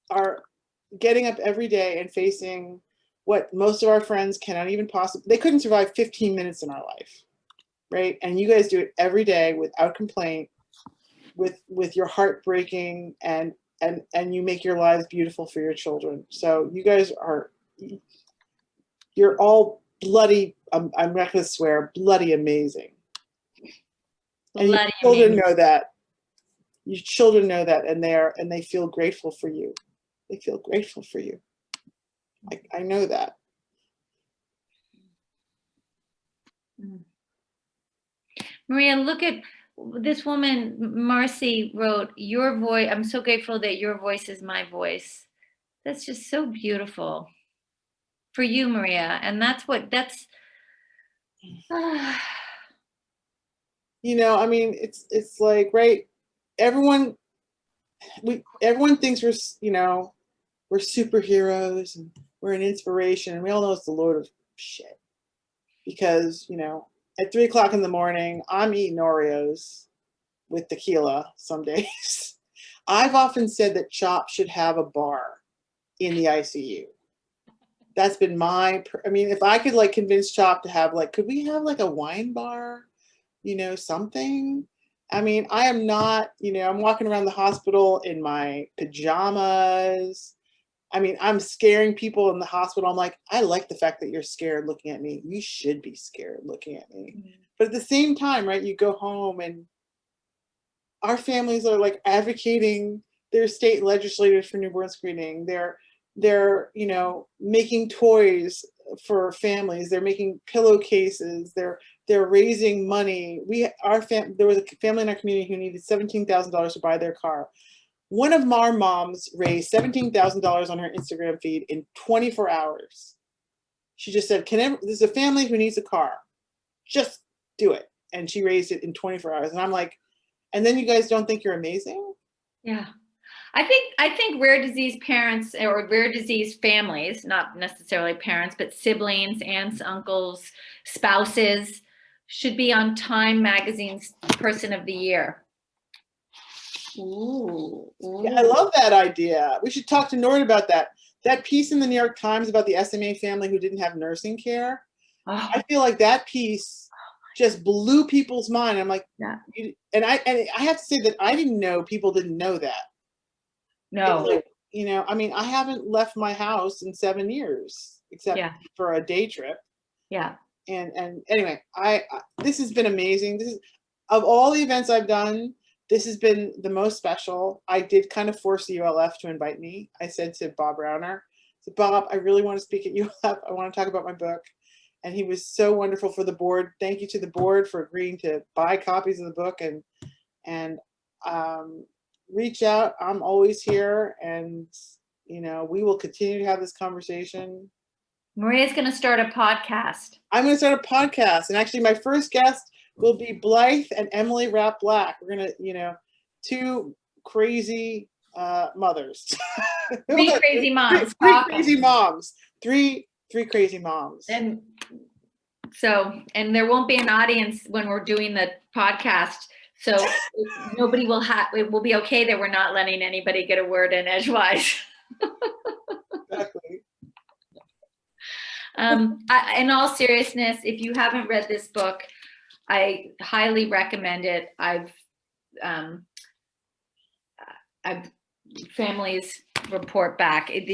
are getting up every day and facing what most of our friends cannot even they couldn't survive 15 minutes in our life, right? And you guys do it every day without complaint, with your heart breaking, and you make your lives beautiful for your children. So you guys you're all bloody, I'm not going to swear, bloody amazing. And your children know that. Your children know that, and they feel grateful for you. They feel grateful for you. I know that. Maria, look at this woman. Marcy wrote, your voice, I'm so grateful that your voice is my voice. That's just so beautiful for you, Maria. And you know, I mean, it's like, right, everyone thinks we're, you know, we're superheroes and we're an inspiration, and we all know it's the load of shit. Because, you know, at 3 o'clock in the morning, I'm eating Oreos with tequila some days. I've often said that CHOP should have a bar in the ICU. That's been I mean, if I could like convince CHOP to have like, could we have like a wine bar, you know, something? I mean, I am not, you know, I'm walking around the hospital in my pajamas. I mean, I'm scaring people in the hospital. I'm like, I like the fact that you're scared looking at me. You should be scared looking at me. Mm-hmm. But at the same time, right, you go home and our families are like advocating their state legislators for newborn screening. They're, you know, making toys for families. They're making pillowcases. They're raising money. There was a family in our community who needed $17,000 to buy their car. One of our moms raised $17,000 on her Instagram feed in 24 hours. She just said, there's a family who needs a car. Just do it. And she raised it in 24 hours. And I'm like, and then you guys don't think you're amazing? Yeah. I think rare disease parents or rare disease families, not necessarily parents, but siblings, aunts, uncles, spouses, should be on Time Magazine's Person of the Year. Ooh. Yeah, I love that idea. We should talk to Nord about that. that piece in the New York Times about the SMA family who didn't have nursing care, Oh, I feel like that piece just blew people's mind. I'm like, yeah. And I have to say that I didn't know people didn't know that. No. Like, you know, I mean, I haven't left my house in 7 years, except Yeah. for a day trip. Yeah. And anyway, I this has been amazing. This is, of all the events I've done, this has been the most special. I did kind of force the ULF to invite me. I said to Bob Rauner, I said, Bob, I really want to speak at ULF. I want to talk about my book. And he was so wonderful for the board. Thank you to the board for agreeing to buy copies of the book and reach out. I'm always here, and you know, we will continue to have this conversation. Maria's going to start a podcast. I'm going to start a podcast, and actually my first guest will be Blythe and Emily Rapp Black. We're going to, you know, 2 crazy mothers. Three crazy moms. Three crazy moms. Three crazy moms. And so, and there won't be an audience when we're doing the podcast. So nobody will have, it will be okay that we're not letting anybody get a word in edgewise. Exactly. In all seriousness, if you haven't read this book, I highly recommend it. I've families report back to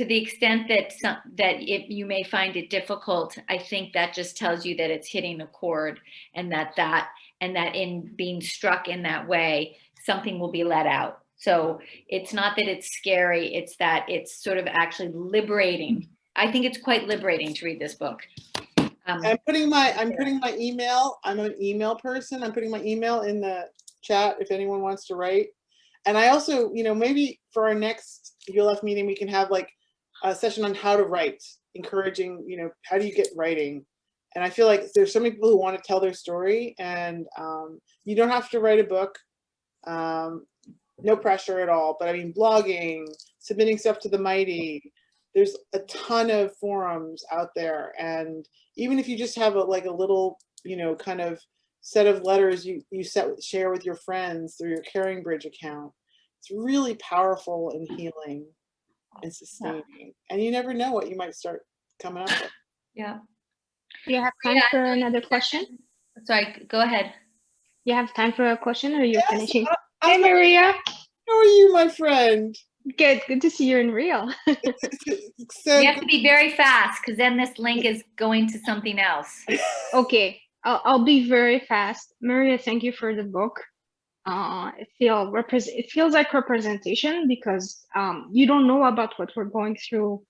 the extent that if you may find it difficult, I think that just tells you that it's hitting a chord, and that in being struck in that way, something will be let out. So it's not that it's scary, it's that it's sort of actually liberating. I think it's quite liberating to read this book. I'm putting my email. I'm an email person. I'm putting my email in the chat if anyone wants to write. And I also, you know, maybe for our next ULF meeting, we can have like a session on how to write, encouraging, you know, how do you get writing? And I feel like there's so many people who want to tell their story, and you don't have to write a book. No pressure at all. But I mean, blogging, submitting stuff to the Mighty, there's a ton of forums out there. And even if you just have a little, you know, kind of set of letters you share with your friends through your Caring Bridge account, it's really powerful and healing and sustaining. Yeah. And you never know what you might start coming up with. Yeah. Do you have time for another question? Sorry, go ahead. You have time for a question, or are you finishing? Hey, Maria. How are you, my friend? Good to see you in real. So you have to be very fast, because then this link is going to something else. Okay, I'll be very fast. Maria, thank you for the book. It feels like representation, because you don't know about what we're going through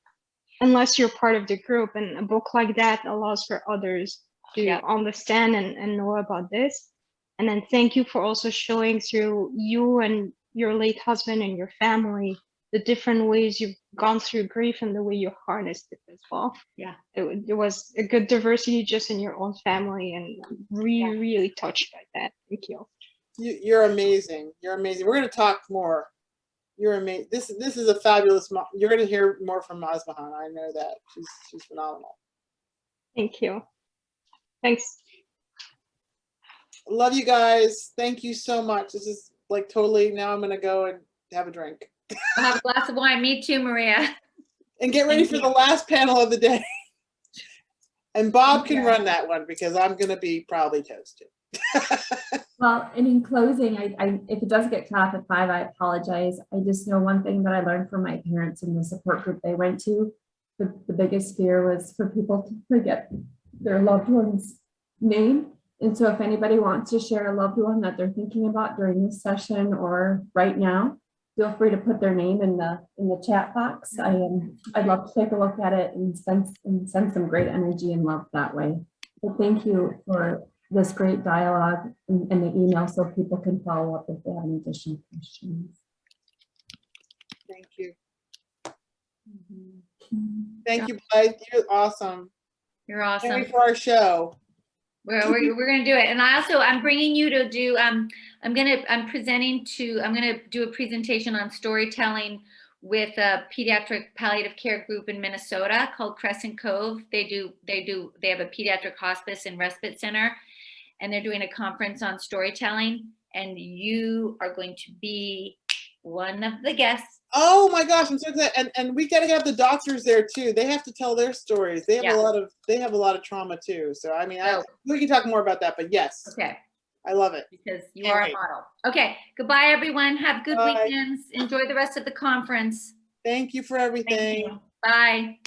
unless you're part of the group, and a book like that allows for others to understand and know about this. And then thank you for also showing through you and your late husband and your family the different ways you've gone through grief and the way you harnessed it as well. Yeah, it was a good diversity just in your own family, and I'm really touched by that. Thank you. You're amazing. You're amazing. We're going to talk more. You're amazing. This is a fabulous mom. You're going to hear more from Mazmahan. I know that. She's phenomenal. Thank you. Thanks. Love you guys. Thank you so much. This is like totally, now I'm going to go and have a drink. I'll have a glass of wine. Me too, Maria. And get ready for the last panel of the day. And Bob can run that one, because I'm going to be probably toasted. Well, and in closing, if it does get cut off at 5, I apologize. I just know one thing that I learned from my parents in the support group they went to. The biggest fear was for people to forget their loved one's name. And so if anybody wants to share a loved one that they're thinking about during this session or right now, feel free to put their name in the chat box. I'd love to take a look at it and send some great energy and love that way. But thank you for this great dialogue and the email, so people can follow up if they have any additional questions. Thank you. Thank you, Blythe. You're awesome. You're awesome. Ready for our show. We're going to do it. And I'm bringing you to do, I'm going to do a presentation on storytelling with a pediatric palliative care group in Minnesota called Crescent Cove. They have a pediatric hospice and respite center, and they're doing a conference on storytelling, and you are going to be one of the guests. Oh my gosh, I'm so excited. And we gotta have the doctors there too. They have to tell their stories. They have Yeah. a lot of trauma too. So I mean, Oh. we can talk more about that, but yes, Okay, I love it. because you Can't are a wait. model. Okay, goodbye, everyone. Have good Bye. weekends. Enjoy the rest of the conference. Thank you for Thank everything. you. Bye.